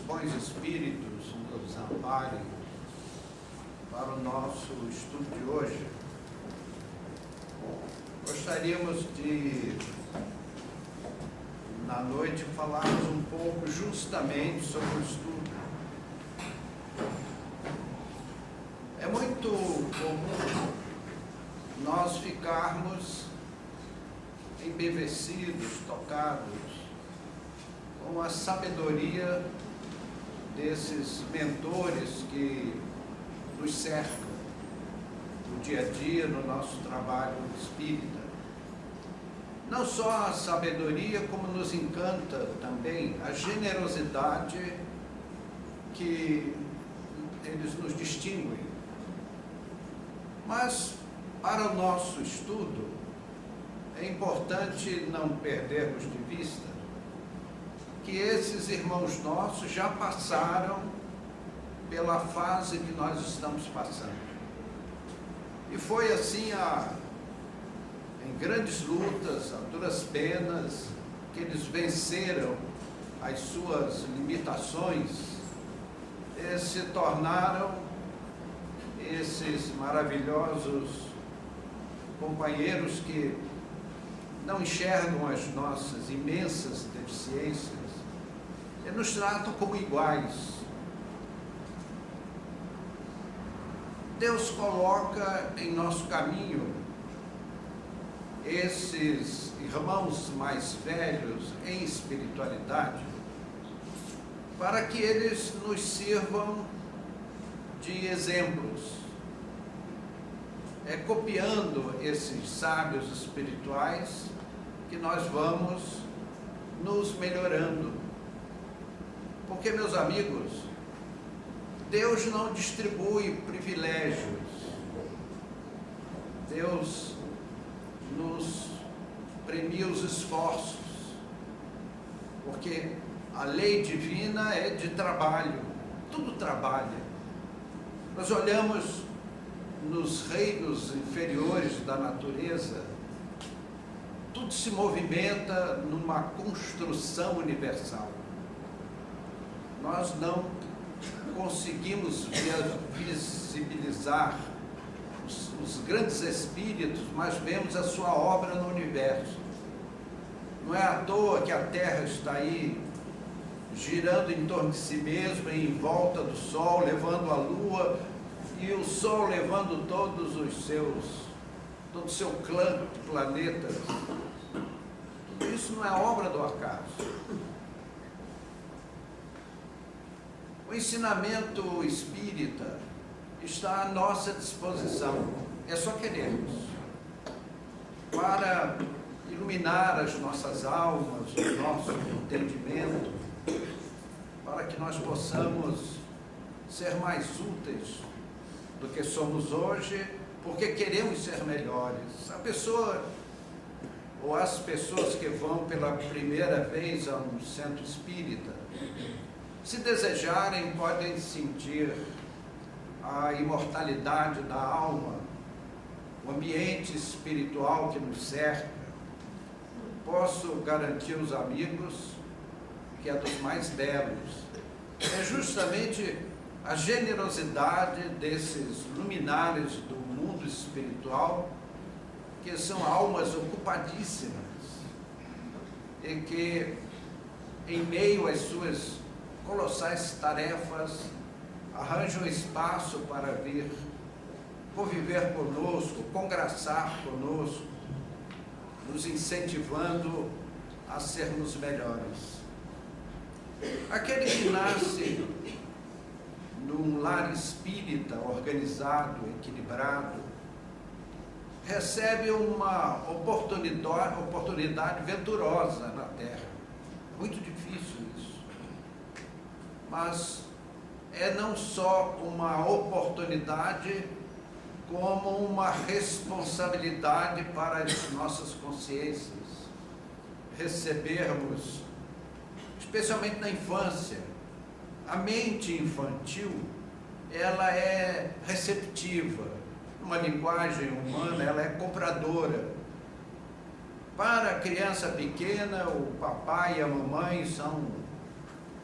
bons espíritos nos amparem para o nosso estudo de hoje. Gostaríamos de, na noite, falarmos um pouco justamente sobre o estudo. É muito comum nós ficarmos embevecidos, tocados com a sabedoria desses mentores que nos cercam no dia a dia, no nosso trabalho espírita. Não só a sabedoria, como nos encanta também a generosidade que eles nos distinguem. Mas, para o nosso estudo, é importante não perdermos de vista que esses irmãos nossos já passaram pela fase que nós estamos passando. E foi assim, em grandes lutas, a duras penas, que eles venceram as suas limitações e se tornaram esses maravilhosos companheiros que não enxergam as nossas imensas deficiências e nos tratam como iguais. Deus coloca em nosso caminho esses irmãos mais velhos em espiritualidade para que eles nos sirvam de exemplos. É copiando esses sábios espirituais que nós vamos nos melhorando. Porque, meus amigos, Deus não distribui privilégios. Deus nos premia os esforços. Porque a lei divina é de trabalho. Tudo trabalha. Nós olhamos nos reinos inferiores da natureza, tudo se movimenta numa construção universal. Nós não conseguimos visibilizar os grandes espíritos, mas vemos a sua obra no universo. Não é à toa que a Terra está aí, girando em torno de si mesma, em volta do Sol, levando a Lua, e o Sol levando todo o seu clã de planetas. Tudo isso não é obra do acaso. O ensinamento espírita está à nossa disposição. É só querermos. Para iluminar as nossas almas, o nosso entendimento, para que nós possamos ser mais úteis do que somos hoje, porque queremos ser melhores. A pessoa, ou as pessoas que vão pela primeira vez a um centro espírita, se desejarem, podem sentir a imortalidade da alma, o ambiente espiritual que nos cerca. Posso garantir aos amigos que é dos mais belos. É justamente a generosidade desses luminares do mundo espiritual, que são almas ocupadíssimas e que, em meio às suas colossais tarefas, arranjam espaço para vir conviver conosco, congraçar conosco, nos incentivando a sermos melhores. Aquele que nasce num lar espírita organizado, equilibrado, recebe uma oportunidade venturosa na Terra. Muito difícil isso. Mas é não só uma oportunidade, como uma responsabilidade para as nossas consciências. Recebermos, especialmente na infância, a mente infantil, ela é receptiva. Numa linguagem humana, ela é compradora. Para a criança pequena, o papai e a mamãe são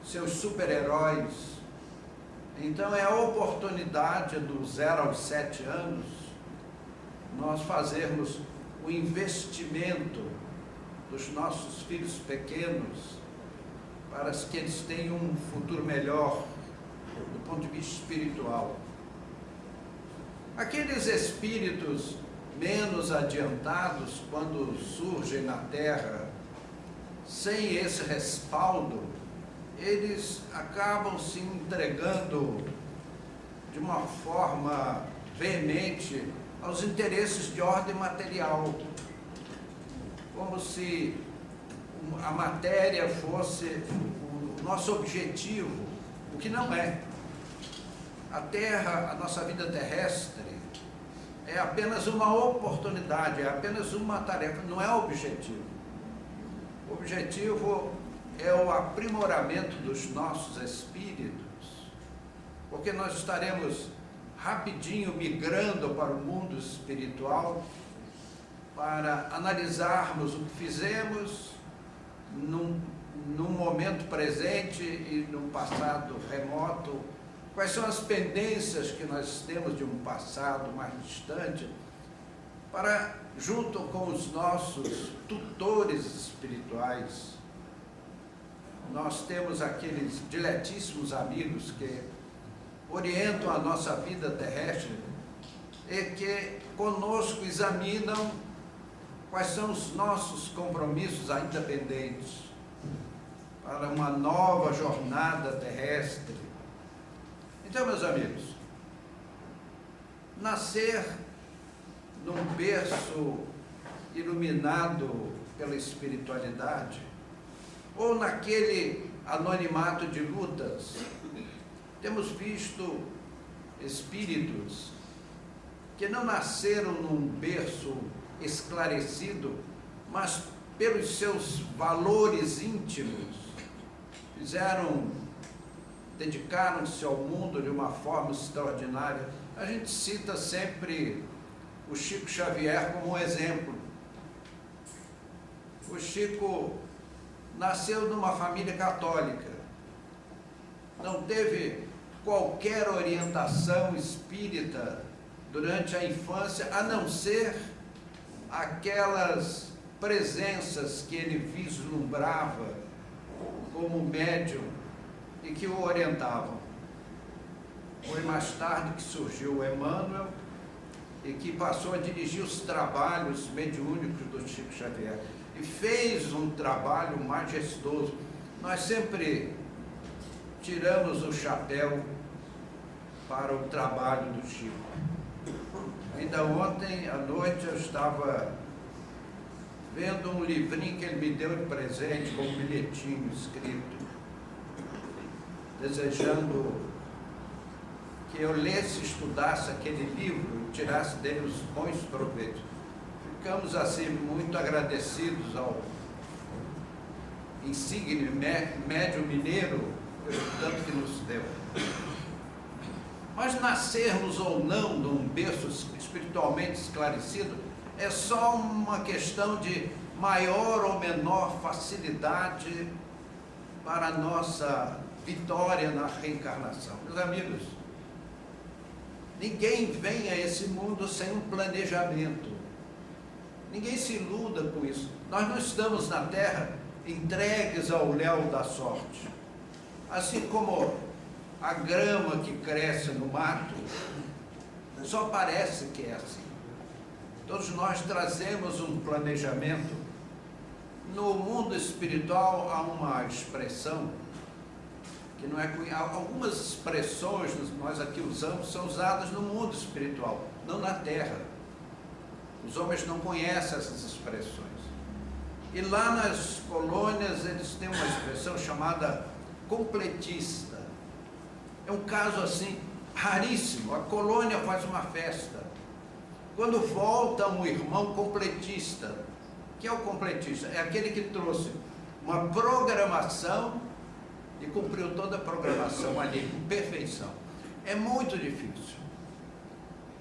seus super-heróis. Então é a oportunidade do 0 aos 7 anos nós fazermos o investimento dos nossos filhos pequenos para que eles tenham um futuro melhor do ponto de vista espiritual. Aqueles espíritos menos adiantados, quando surgem na Terra, sem esse respaldo, eles acabam se entregando de uma forma veemente aos interesses de ordem material, como se a matéria fosse o nosso objetivo, o que não é. A Terra, a nossa vida terrestre, é apenas uma oportunidade, é apenas uma tarefa, não é objetivo. O objetivo é o aprimoramento dos nossos espíritos, porque nós estaremos rapidinho migrando para o mundo espiritual para analisarmos o que fizemos num momento presente e no passado remoto, quais são as pendências que nós temos de um passado mais distante, para, junto com os nossos tutores espirituais, nós temos aqueles diletíssimos amigos que orientam a nossa vida terrestre e que conosco examinam quais são os nossos compromissos ainda pendentes para uma nova jornada terrestre. Então, meus amigos, nascer num berço iluminado pela espiritualidade, ou naquele anonimato de lutas, temos visto espíritos que não nasceram num berço esclarecido, mas pelos seus valores íntimos, dedicaram-se ao mundo de uma forma extraordinária. A gente cita sempre o Chico Xavier como um exemplo. O Chico nasceu numa família católica, não teve qualquer orientação espírita durante a infância, a não ser aquelas presenças que ele vislumbrava como médium e que o orientavam. Foi mais tarde que surgiu o Emmanuel e que passou a dirigir os trabalhos mediúnicos do Chico Xavier e fez um trabalho majestoso. Nós sempre tiramos o chapéu para o trabalho do Chico. Ainda ontem à noite eu estava vendo um livrinho que ele me deu de presente com um bilhetinho escrito, desejando que eu lesse, estudasse aquele livro e tirasse dele os bons proveitos. Ficamos assim muito agradecidos ao insigne médium mineiro pelo tanto que nos deu. Mas nascermos ou não num berço espiritualmente esclarecido é só uma questão de maior ou menor facilidade para a nossa vitória na reencarnação. Meus amigos, ninguém vem a esse mundo sem um planejamento. Ninguém se iluda com isso. Nós não estamos na Terra entregues ao léu da sorte. Assim como a grama que cresce no mato, só parece que é assim. Todos nós trazemos um planejamento. No mundo espiritual há uma expressão que não é... Algumas expressões que nós aqui usamos são usadas no mundo espiritual, não na Terra. Os homens não conhecem essas expressões. E lá nas colônias eles têm uma expressão chamada completista. É um caso assim raríssimo. A colônia faz uma festa. Quando volta um irmão completista, que é o completista? É aquele que trouxe uma programação e cumpriu toda a programação ali com perfeição. É muito difícil.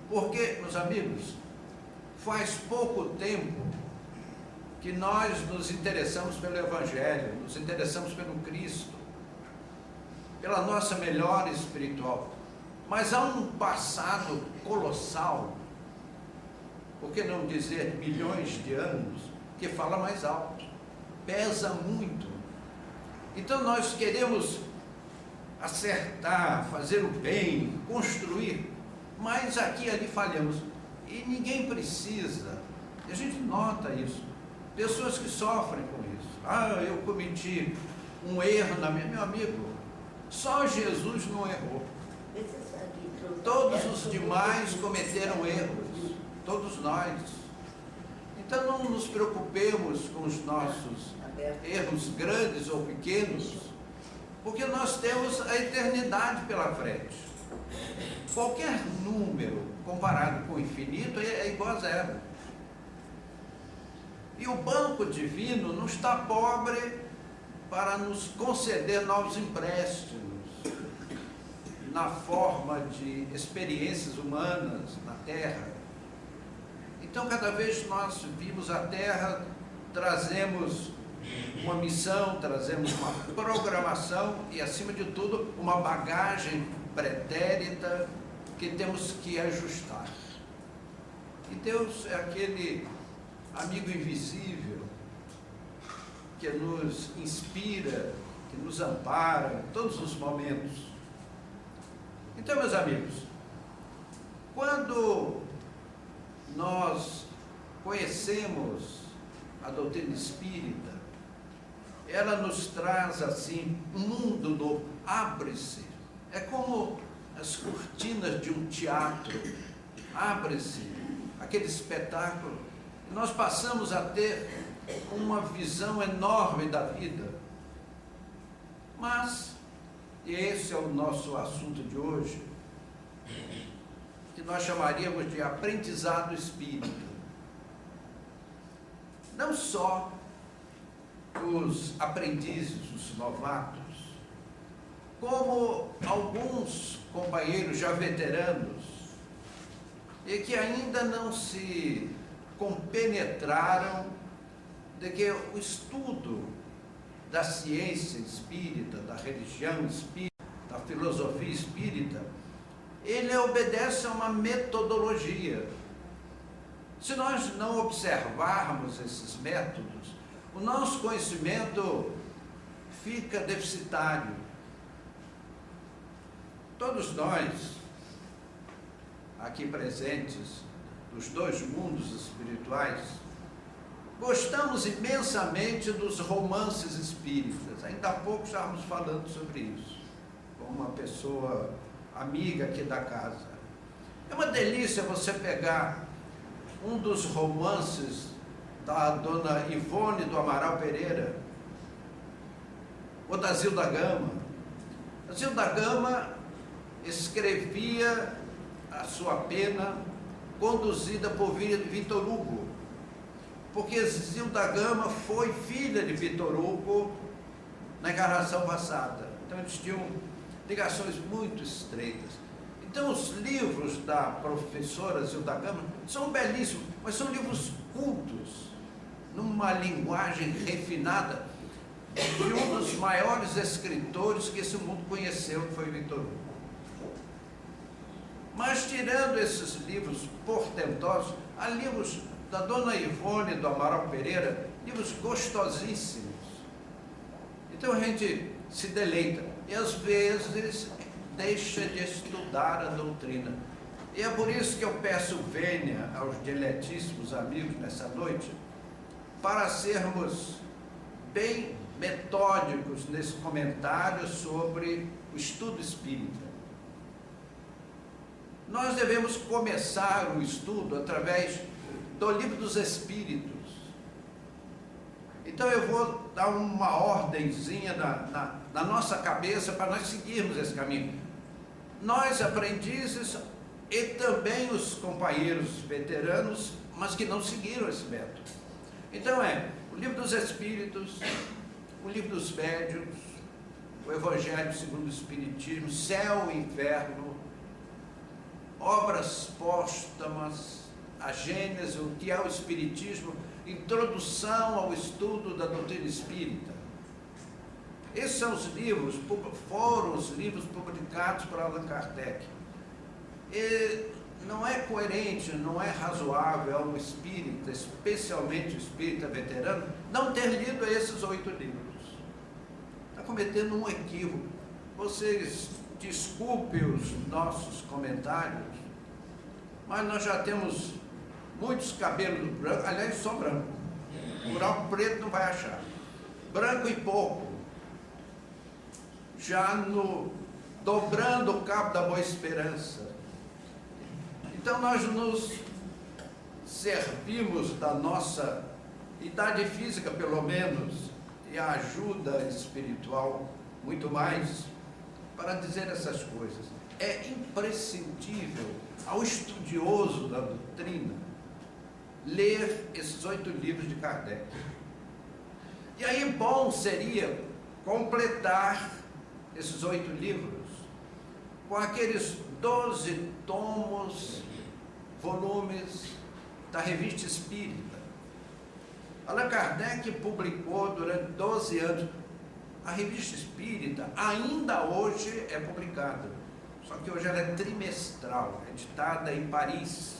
Porque, meus amigos, faz pouco tempo que nós nos interessamos pelo Evangelho, nos interessamos pelo Cristo. pela nossa melhora espiritual, mas há um passado colossal, por que não dizer milhões de anos, que fala mais alto, pesa muito. Então nós queremos acertar, fazer o bem, construir, mas aqui e ali falhamos, e ninguém precisa, a gente nota isso, pessoas que sofrem com isso. Eu cometi um erro na minha... Meu amigo, só Jesus não errou, todos os demais cometeram erros, todos nós. Então não nos preocupemos com os nossos erros grandes ou pequenos, porque nós temos a eternidade pela frente. Qualquer número comparado com o infinito é igual a zero. E o banco divino não está pobre para nos conceder novos empréstimos na forma de experiências humanas na Terra. Então, cada vez que nós vimos a Terra, trazemos uma missão, trazemos uma programação e, acima de tudo, uma bagagem pretérita que temos que ajustar. E Deus é aquele amigo invisível que nos inspira, que nos ampara em todos os momentos. Então, meus amigos, quando nós conhecemos a doutrina espírita, ela nos traz assim um mundo novo, abre-se, é como as cortinas de um teatro, abre-se aquele espetáculo, e nós passamos a ter uma visão enorme da vida. Mas, e esse é o nosso assunto de hoje, que nós chamaríamos de aprendizado espírita. Não só os aprendizes, os novatos, como alguns companheiros já veteranos e que ainda não se compenetraram de que o estudo da ciência espírita, da religião espírita, da filosofia espírita, ele obedece a uma metodologia. Se nós não observarmos esses métodos, o nosso conhecimento fica deficitário. Todos nós, aqui presentes, dos dois mundos espirituais, gostamos imensamente dos romances espíritas. Ainda há pouco estávamos falando sobre isso, com uma pessoa amiga aqui da casa. É uma delícia você pegar um dos romances da dona Ivone do Amaral Pereira, ou da Zilda Gama. A Zilda Gama escrevia a sua pena conduzida por Victor Hugo, porque Zilda Gama foi filha de Victor Hugo na encarnação passada. Então eles tinham ligações muito estreitas. Então os livros da professora Zilda Gama são belíssimos, mas são livros cultos, numa linguagem refinada de um dos maiores escritores que esse mundo conheceu, que foi Victor Hugo. Mas tirando esses livros portentosos, há livros da dona Ivone do Amaral Pereira, livros gostosíssimos. Então a gente se deleita e às vezes deixa de estudar a doutrina. E é por isso que eu peço vênia aos diletíssimos amigos nessa noite, para sermos bem metódicos nesse comentário sobre o estudo espírita. Nós devemos começar o estudo através do Livro dos Espíritos. Então eu vou dar uma ordenzinha na nossa cabeça para nós seguirmos esse caminho. Nós, aprendizes, e também os companheiros veteranos, mas que não seguiram esse método. Então o Livro dos Espíritos, o Livro dos Médiuns, o Evangelho segundo o Espiritismo, Céu e Inferno, obras póstumas, a Gênese, o que é o Espiritismo, introdução ao estudo da doutrina espírita. Esses são os livros, foram os livros publicados por Allan Kardec. E não é coerente, não é razoável ao espírita, especialmente o espírita veterano, não ter lido esses 8 livros. Está cometendo um equívoco. Vocês desculpem os nossos comentários, mas nós já temos muitos cabelos brancos, aliás, só branco. Buraco preto não vai achar. Branco e pouco. Já dobrando o cabo da Boa Esperança. Então nós nos servimos da nossa idade física, pelo menos, e a ajuda espiritual, muito mais, para dizer essas coisas. É imprescindível ao estudioso da doutrina ler esses 8 livros de Kardec. E aí bom seria completar esses 8 livros com aqueles 12 tomos, volumes da Revista Espírita. Allan Kardec publicou durante 12 anos. A Revista Espírita ainda hoje é publicada, só que hoje ela é trimestral, editada em Paris.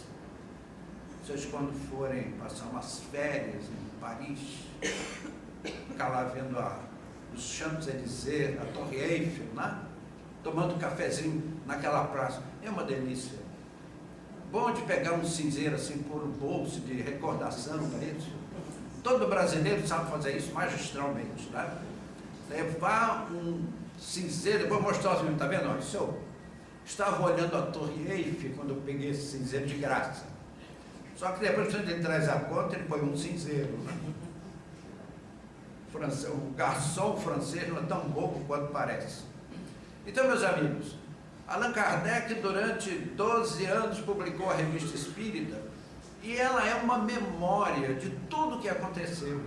Vocês, quando forem passar umas férias em Paris, ficar lá vendo os Champs-Élysées, a Torre Eiffel, né? Tomando um cafezinho naquela praça, é uma delícia. Bom de pegar um cinzeiro assim, pôr no bolso de recordação, não é isso? Todo brasileiro sabe fazer isso magistralmente, né? Levar um cinzeiro, depois mostrar os meninos, está vendo? Olha, eu estava olhando a Torre Eiffel quando eu peguei esse cinzeiro de graça. Só que depois, quando ele traz a conta, ele põe um cinzeiro, né? O garçom francês não é tão bobo quanto parece. Então, meus amigos, Allan Kardec, durante 12 anos, publicou a Revista Espírita, e ela é uma memória de tudo o que aconteceu.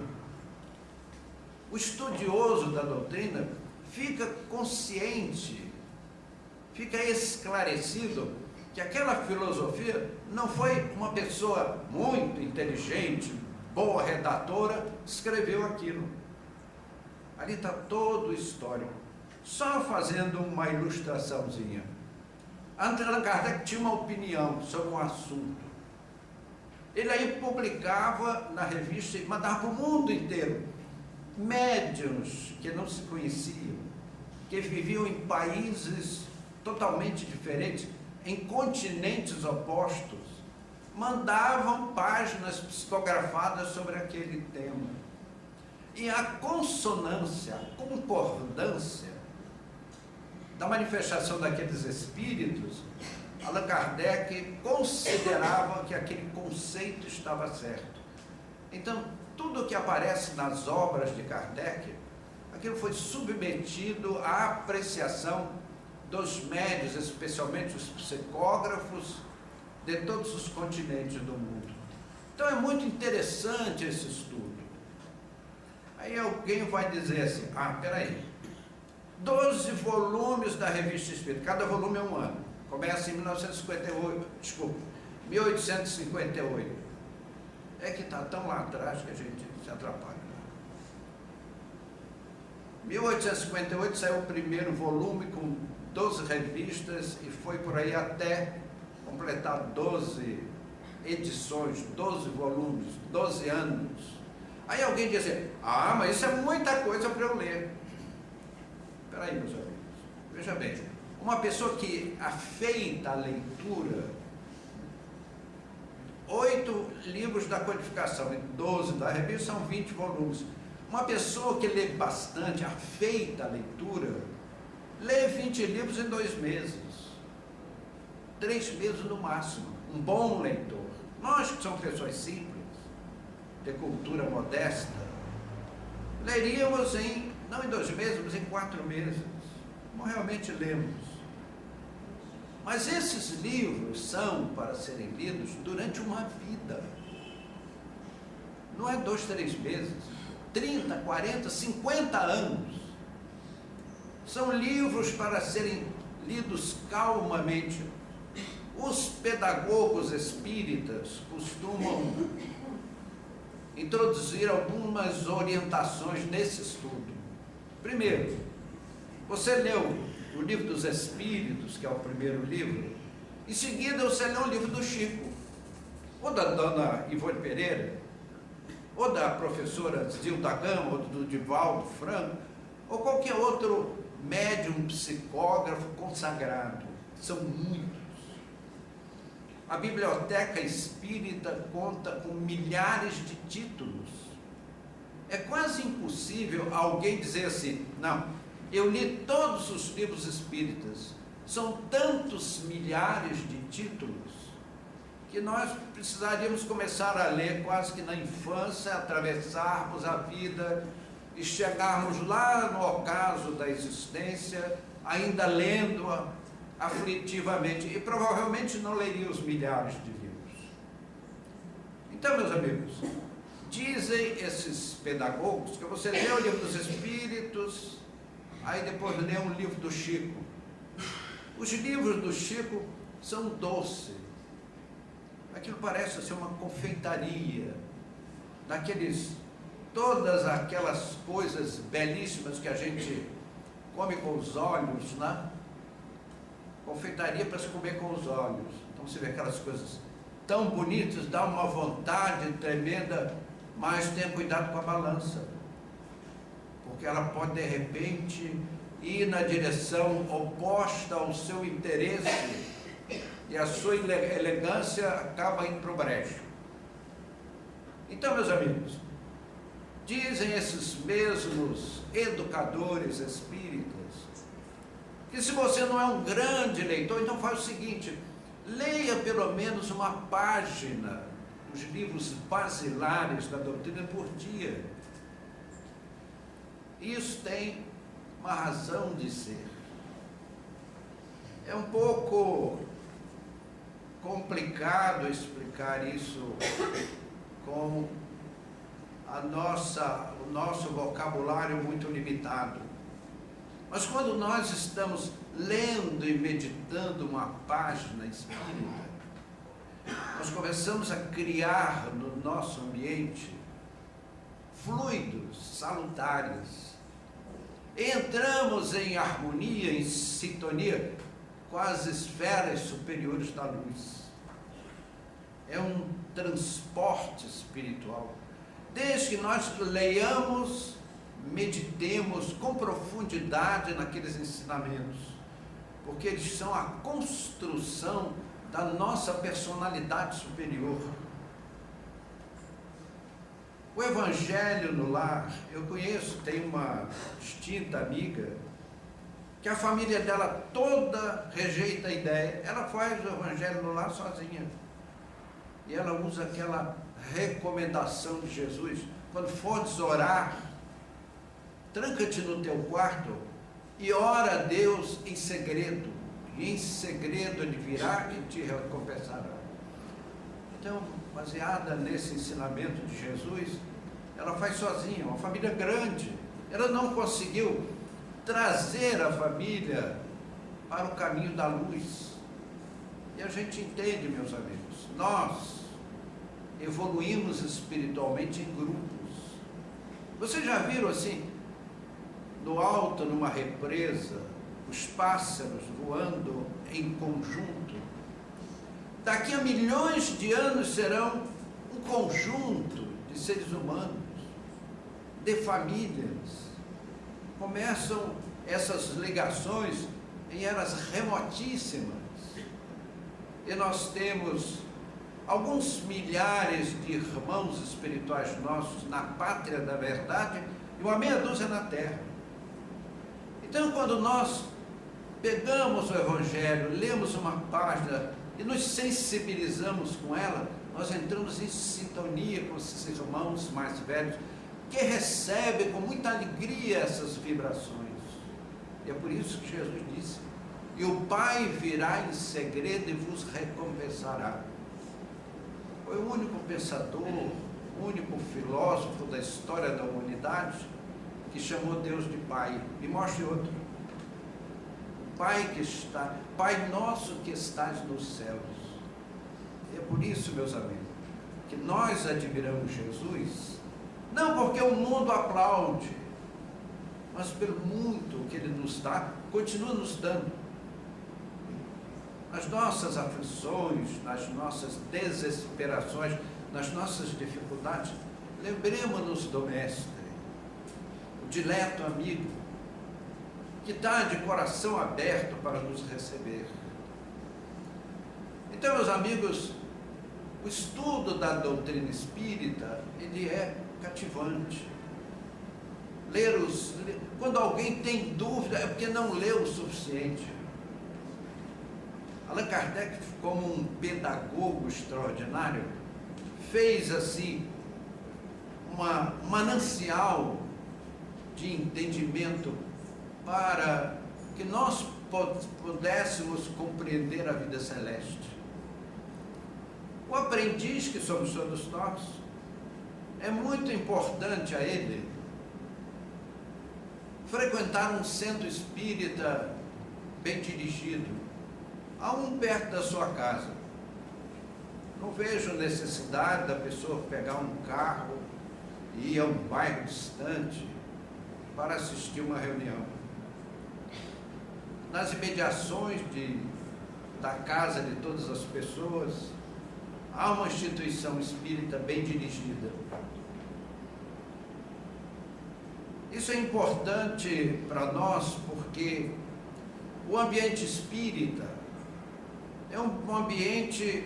O estudioso da doutrina fica consciente, fica esclarecido que aquela filosofia não foi uma pessoa muito inteligente, boa redatora, escreveu aquilo. Ali está todo o histórico. Só fazendo uma ilustraçãozinha. Allan Kardec tinha uma opinião sobre um assunto. Ele aí publicava na revista e mandava para o mundo inteiro. Médiuns que não se conheciam, que viviam em países totalmente diferentes, em continentes opostos, mandavam páginas psicografadas sobre aquele tema. E a consonância, a concordância da manifestação daqueles espíritos, Allan Kardec considerava que aquele conceito estava certo. Então, tudo que aparece nas obras de Kardec, aquilo foi submetido à apreciação dos médiuns, especialmente os psicógrafos de todos os continentes do mundo. Então é muito interessante esse estudo. Aí alguém vai dizer assim, peraí, 12 volumes da Revista Espírita, cada volume é um ano, começa em 1858, é que está tão lá atrás que a gente se atrapalha. 1858 saiu o primeiro volume com 12 revistas e foi por aí até completar 12 edições, 12 volumes, 12 anos. Aí alguém diz assim, mas isso é muita coisa para eu ler. Espera aí, meus amigos, veja bem, uma pessoa que afeita a leitura, 8 livros da codificação e 12 da revista são 20 volumes. Uma pessoa que lê bastante, afeita a leitura, lê 20 livros em 2 meses, 3 meses no máximo, um bom leitor. Nós que somos pessoas simples, de cultura modesta, leríamos não em 2 meses, mas em 4 meses, como realmente lemos. Mas esses livros são para serem lidos durante uma vida, não é 2, 3 meses, 30, 40, 50 anos. São livros para serem lidos calmamente. Os pedagogos espíritas costumam introduzir algumas orientações nesse estudo. Primeiro, você leu o livro dos Espíritos, que é o primeiro livro. Em seguida, você leu o livro do Chico, ou da dona Ivone Pereira, ou da professora Zilda Gama, ou do Divaldo Franco, ou qualquer outro médium psicógrafo consagrado. São muitos. A Biblioteca Espírita conta com milhares de títulos. É quase impossível alguém dizer assim: não, eu li todos os livros espíritas. São tantos milhares de títulos que nós precisaríamos começar a ler quase que na infância, atravessarmos a vida e chegarmos lá no ocaso da existência, ainda lendo-a aflitivamente, e provavelmente não leria os milhares de livros. Então, meus amigos, dizem esses pedagogos que você lê o livro dos Espíritos, aí depois lê um livro do Chico. Os livros do Chico são doces. Aquilo parece ser uma confeitaria, todas aquelas coisas belíssimas que a gente come com os olhos, né? Confeitaria para se comer com os olhos. Então você vê aquelas coisas tão bonitas, dá uma vontade tremenda, mas tenha cuidado com a balança, porque ela pode de repente ir na direção oposta ao seu interesse e a sua elegância acaba indo para o brejo. Então, meus amigos, dizem esses mesmos educadores espíritas que se você não é um grande leitor, então faz o seguinte: leia pelo menos uma página dos livros basilares da doutrina por dia. Isso tem uma razão de ser. É um pouco complicado explicar isso com o nosso vocabulário muito limitado. Mas quando nós estamos lendo e meditando uma página espírita, nós começamos a criar no nosso ambiente fluidos salutares. Entramos em harmonia, em sintonia com as esferas superiores da luz. É um transporte espiritual. Desde que nós leiamos, meditemos com profundidade naqueles ensinamentos, porque eles são a construção da nossa personalidade superior. O Evangelho no Lar, eu conheço, tem uma distinta amiga, que a família dela toda rejeita a ideia, ela faz o Evangelho no Lar sozinha, e ela usa aquela recomendação de Jesus: quando fores orar, tranca-te no teu quarto e ora a Deus em segredo, e em segredo Ele virá e te recompensará. Então, baseada nesse ensinamento de Jesus, ela faz sozinha, uma família grande. Ela não conseguiu trazer a família para o caminho da luz. E a gente entende, meus amigos, nós evoluímos espiritualmente em grupos. Vocês já viram assim, no alto, numa represa, os pássaros voando em conjunto? Daqui a milhões de anos serão um conjunto de seres humanos, de famílias. Começam essas ligações em eras remotíssimas. E nós temos alguns milhares de irmãos espirituais nossos na pátria da verdade e uma meia dúzia na terra. Então, quando nós pegamos o Evangelho, lemos uma página e nos sensibilizamos com ela, nós entramos em sintonia com esses irmãos mais velhos, que recebem com muita alegria essas vibrações. E é por isso que Jesus disse: e o Pai virá em segredo e vos recompensará. Foi o único pensador, o único filósofo da história da humanidade que chamou Deus de Pai. Me mostre outro. Pai nosso que estás nos céus. E é por isso, meus amigos, que nós admiramos Jesus, não porque o mundo aplaude, mas pelo muito que Ele nos dá, continua nos dando. Nas nossas aflições, nas nossas desesperações, nas nossas dificuldades, lembremos-nos do Mestre, o dileto amigo, que está de coração aberto para nos receber. Então, meus amigos, o estudo da doutrina espírita, ele é cativante. Quando alguém tem dúvida, é porque não leu o suficiente. Allan Kardec, como um pedagogo extraordinário, fez assim um manancial de entendimento para que nós pudéssemos compreender a vida celeste. O aprendiz que somos todos nós, é muito importante a ele frequentar um centro espírita bem dirigido, há um perto da sua casa. Não vejo necessidade da pessoa pegar um carro e ir a um bairro distante para assistir uma reunião. Nas imediações da casa de todas as pessoas, há uma instituição espírita bem dirigida. Isso é importante para nós porque o ambiente espírita é um ambiente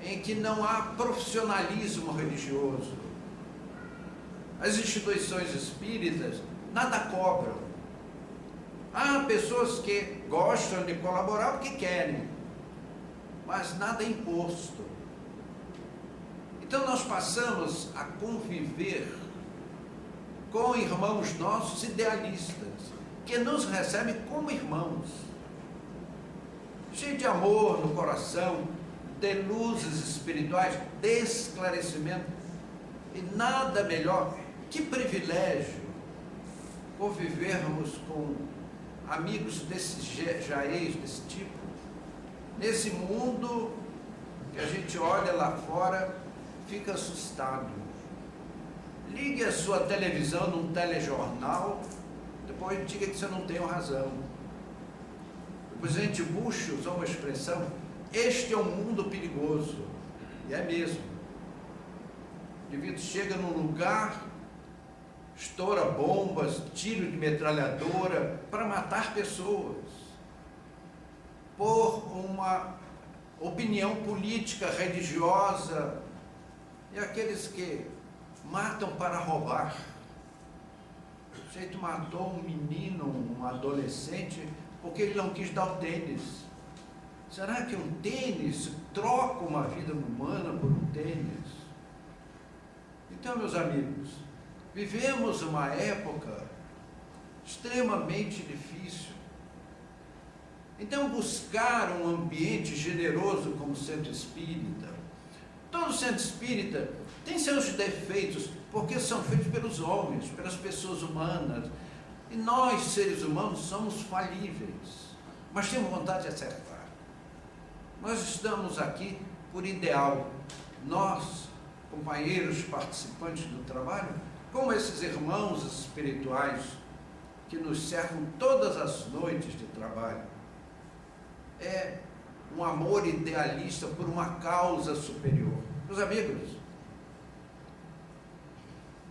em que não há profissionalismo religioso. As instituições espíritas nada cobram. Há pessoas que gostam de colaborar porque querem, mas nada é imposto. Então nós passamos a conviver com irmãos nossos idealistas, que nos recebem como irmãos, cheios de amor no coração, de luzes espirituais, de esclarecimento. E nada melhor, que privilégio convivermos com amigos desse jaez, desse tipo, nesse mundo que a gente olha lá fora, fica assustado. Ligue a sua televisão num telejornal, depois diga que você não tem razão. O presidente Bush usou uma expressão: este é um mundo perigoso. E é mesmo. O indivíduo chega num lugar, estoura bombas, tiro de metralhadora para matar pessoas por uma opinião política, religiosa, e aqueles que matam para roubar. O sujeito matou um menino, um adolescente, porque ele não quis dar o tênis. Será que um tênis troca uma vida humana por um tênis? Então, meus amigos, vivemos uma época extremamente difícil. Então, buscar um ambiente generoso como o centro espírita. Todo centro espírita tem seus defeitos, porque são feitos pelos homens, pelas pessoas humanas. E nós, seres humanos, somos falíveis, mas temos vontade de acertar. Nós estamos aqui por ideal. Nós, companheiros, participantes do trabalho, como esses irmãos espirituais que nos cercam todas as noites de trabalho. É um amor idealista por uma causa superior. Meus amigos,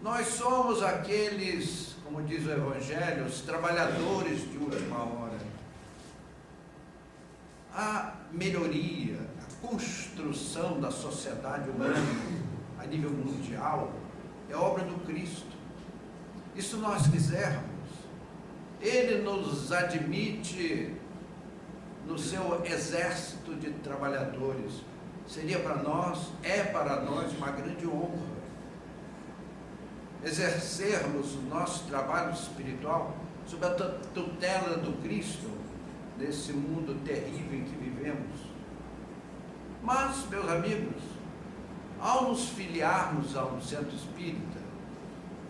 nós somos aqueles, como diz o Evangelho, os trabalhadores de última hora. A melhoria, a construção da sociedade humana a nível mundial é obra do Cristo. E se nós quisermos, Ele nos admite no seu exército de trabalhadores. Seria para nós, é para nós uma grande honra exercermos o nosso trabalho espiritual sob a tutela do Cristo, nesse mundo terrível em que vivemos. Mas, meus amigos, ao nos filiarmos a um centro espírita,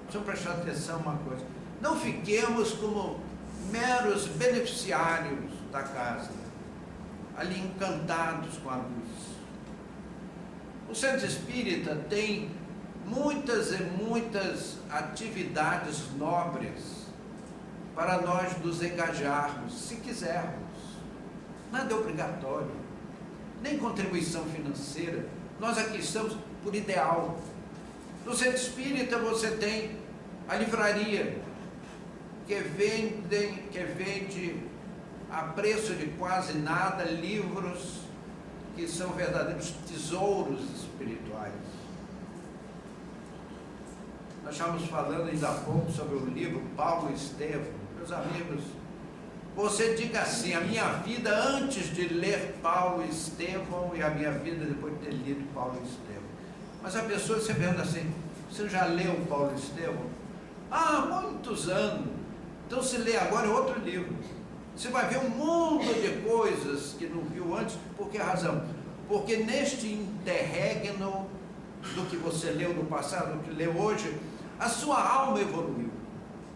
precisamos prestar atenção em uma coisa: não fiquemos como meros beneficiários da casa, ali encantados com a luz. O centro espírita tem muitas e muitas atividades nobres para nós nos engajarmos, se quisermos. Nada é obrigatório, nem contribuição financeira. Nós aqui estamos por ideal. No Centro Espírita você tem a livraria, que vende a preço de quase nada livros que são verdadeiros tesouros espirituais. Nós estávamos falando ainda há pouco sobre o livro Paulo e Estevão. Meus amigos, você diga assim: a minha vida antes de ler Paulo e Estevão e a minha vida depois de ter lido Paulo e Estevão. Mas a pessoa se pergunta assim: você já leu Paulo e Estevão? Há muitos anos. Então se lê agora é outro livro. Você vai ver um mundo de coisas que não viu antes. Por que razão? Porque neste interregno do que você leu no passado, do que leu hoje, a sua alma evoluiu.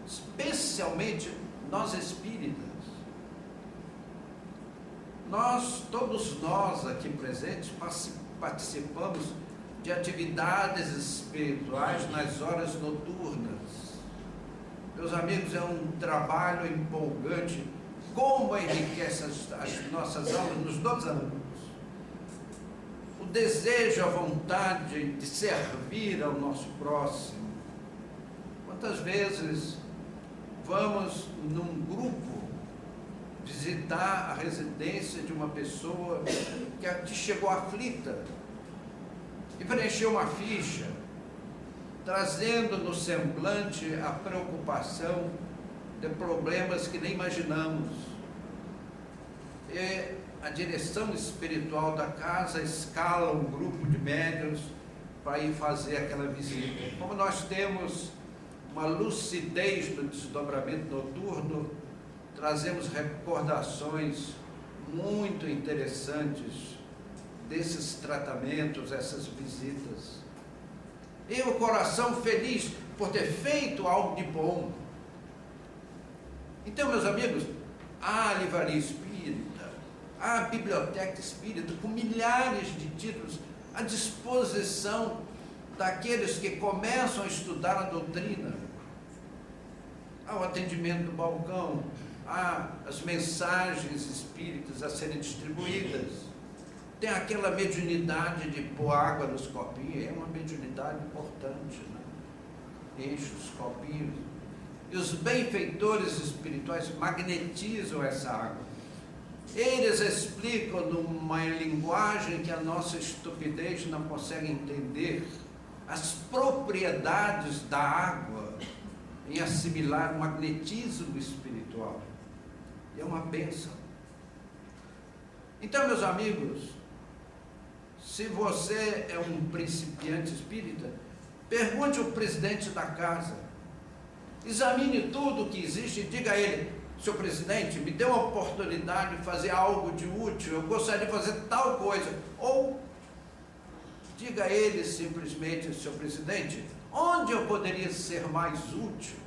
Especialmente nós espíritas. Todos nós aqui presentes, participamos de atividades espirituais nas horas noturnas. Meus amigos, é um trabalho empolgante. Como enriquece as nossas almas nos 2 anos. O desejo, a vontade de servir ao nosso próximo. Quantas vezes vamos num grupo visitar a residência de uma pessoa que chegou aflita e preencheu uma ficha, trazendo no semblante a preocupação de problemas que nem imaginamos. E a direção espiritual da casa escala um grupo de médiuns para ir fazer aquela visita. Como nós temos uma lucidez do desdobramento noturno, trazemos recordações muito interessantes desses tratamentos, essas visitas. E o coração feliz por ter feito algo de bom. Então, meus amigos, há a livraria espírita, há a biblioteca espírita, com milhares de títulos à disposição daqueles que começam a estudar a doutrina. Há o atendimento do balcão, há as mensagens espíritas a serem distribuídas. Tem aquela mediunidade de pôr água nos copinhos, é uma mediunidade importante, né? Enche os copinhos. E os benfeitores espirituais magnetizam essa água. Eles explicam numa linguagem que a nossa estupidez não consegue entender as propriedades da água em assimilar o magnetismo espiritual. E é uma bênção. Então, meus amigos, se você é um principiante espírita, pergunte ao presidente da casa. Examine tudo o que existe e diga a ele: senhor presidente, me dê uma oportunidade de fazer algo de útil, eu gostaria de fazer tal coisa. Ou diga a ele simplesmente: senhor presidente, onde eu poderia ser mais útil?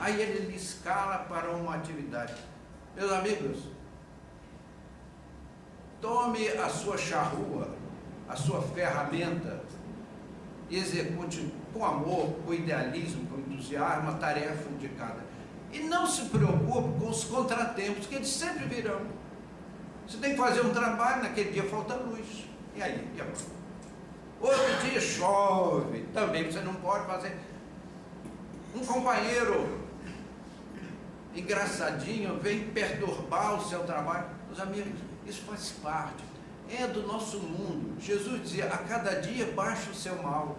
Aí ele lhe escala para uma atividade. Meus amigos, tome a sua charrua, a sua ferramenta, e execute com amor, com idealismo, com entusiasmo a tarefa indicada. E não se preocupe com os contratempos, que eles sempre virão. Você tem que fazer um trabalho, naquele dia falta luz. E aí? E agora? Outro dia chove, também você não pode fazer. Um companheiro engraçadinho vem perturbar o seu trabalho. Meus amigos, isso faz parte, é do nosso mundo. Jesus dizia: a cada dia baixa o seu mal.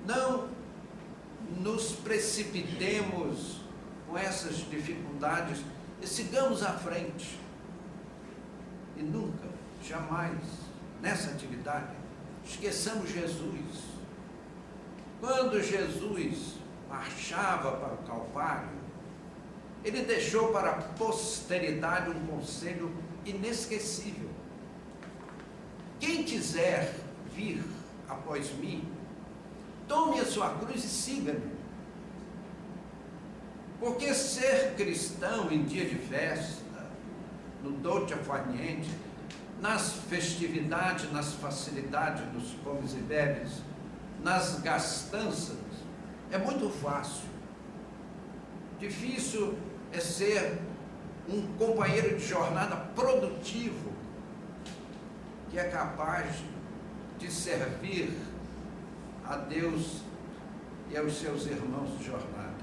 Não nos precipitemos com essas dificuldades e sigamos à frente. E nunca, jamais, nessa atividade, esqueçamos Jesus. Quando Jesus marchava para o Calvário, ele deixou para a posteridade um conselho inesquecível: quem quiser vir após mim, tome a sua cruz e siga-me. Porque ser cristão em dia de festa, no dolce farniente, nas festividades, nas facilidades dos comes e bebes, nas gastanças, é muito fácil. Difícil é ser um companheiro de jornada produtivo, que é capaz de servir a Deus e aos seus irmãos de jornada.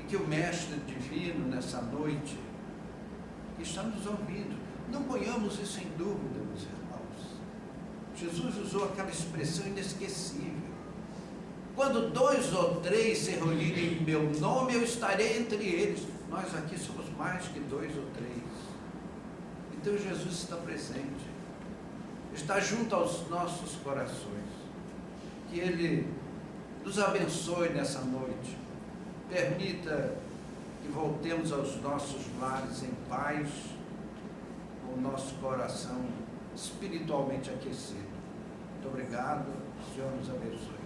E que o Mestre Divino, nessa noite, que está nos ouvindo, não ponhamos isso em dúvida, meus irmãos. Jesus usou aquela expressão inesquecível: quando 2 ou 3 se reunirem em meu nome, eu estarei entre eles. Nós aqui somos mais que 2 ou 3. Então Jesus está presente, está junto aos nossos corações. Que Ele nos abençoe nessa noite, permita que voltemos aos nossos lares em paz, com o nosso coração espiritualmente aquecido. Muito obrigado, o Senhor nos abençoe.